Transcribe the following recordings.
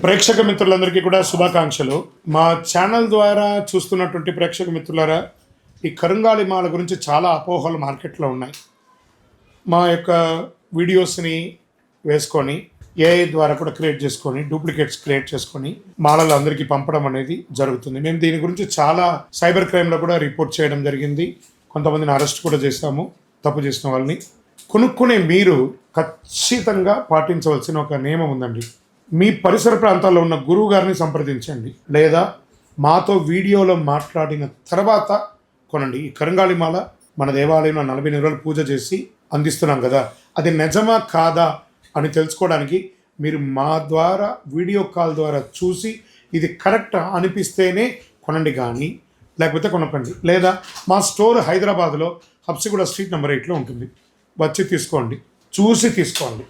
ప్రేక్షక మిత్రులందరికీ కూడా శుభాకాంక్షలు. మా ఛానల్ ద్వారా చూస్తున్నటువంటి ప్రేక్షక మిత్రులారా, ఈ కరుంగాలి మాల గురించి చాలా అపోహలు మార్కెట్లో ఉన్నాయి. మా యొక్క వీడియోస్ని వేసుకొని ఏఐ ద్వారా కూడా క్రియేట్ చేసుకొని డూప్లికేట్స్ క్రియేట్ చేసుకొని మాలలు అందరికీ పంపడం అనేది జరుగుతుంది. మేము దీని గురించి చాలా సైబర్ క్రైమ్లో కూడా రిపోర్ట్ చేయడం జరిగింది. కొంతమందిని అరెస్ట్ కూడా చేశాము, తప్పు చేసిన వాళ్ళని. కొనుక్కునే మీరు ఖచ్చితంగా పాటించవలసిన ఒక నియమం ఉందండి. మీ పరిసర ప్రాంతాల్లో ఉన్న గురువు గారిని సంప్రదించండి, లేదా మాతో వీడియోలో మాట్లాడిన తర్వాత కొనండి. ఈ కరుంగాలి మాల మన దేవాలయంలో 40 రోజులు పూజ చేసి అందిస్తున్నాం కదా, అది నిజమా కాదా అని తెలుసుకోవడానికి మీరు మా ద్వారా వీడియో కాల్ ద్వారా చూసి ఇది కరెక్ట్ అనిపిస్తేనే కొనండి, కానీ లేకపోతే కొనకండి. లేదా మా స్టోర్ హైదరాబాద్లో హబ్సిగూడ స్ట్రీట్ నెంబర్ 8లో ఉంటుంది. వచ్చి తీసుకోండి, చూసి తీసుకోండి,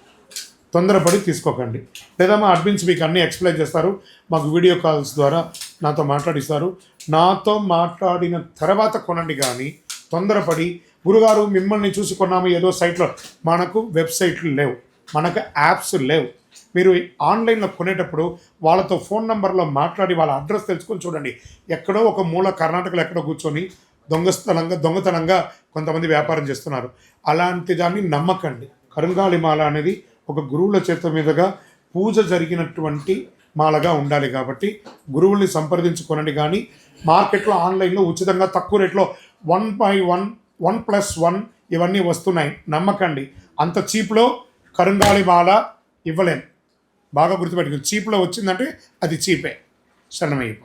తొందరపడి తీసుకోకండి. లేదా మా అడ్మిన్స్ మీకు అన్నీ ఎక్స్ప్లెయిన్ చేస్తారు, మాకు వీడియో కాల్స్ ద్వారా నాతో మాట్లాడిస్తారు. నాతో మాట్లాడిన తర్వాత కొనండి, కానీ తొందరపడి గురుగారు మిమ్మల్ని చూసి కొన్నాము ఏదో సైట్లో, మనకు వెబ్సైట్లు లేవు, మనకు యాప్స్ లేవు. మీరు ఆన్లైన్లో కొనేటప్పుడు వాళ్ళతో ఫోన్ నెంబర్లో మాట్లాడి వాళ్ళ అడ్రస్ తెలుసుకొని చూడండి. ఎక్కడో ఒక మూల కర్ణాటకలో ఎక్కడో కూర్చొని దొంగతనంగా కొంతమంది వ్యాపారం చేస్తున్నారు. అలాంటి దాన్ని నమ్మకండి. కరుంగాలి మాల అనేది ఒక గురువుల చేత మీదుగా పూజ జరిగినటువంటి మాలగా ఉండాలి. కాబట్టి గురువుల్ని సంప్రదించుకోనండి, కానీ మార్కెట్లో ఆన్లైన్లో ఉచితంగా తక్కువ రేట్లో 1/1 1+1 ఇవన్నీ వస్తున్నాయి, నమ్మకండి. అంత చీప్లో కరుంగాలి మాల ఇవ్వలేం. బాగా గుర్తుపెట్టుకుని, చీప్లో వచ్చిందంటే అది చీపే. శరణమయ్యప్ప.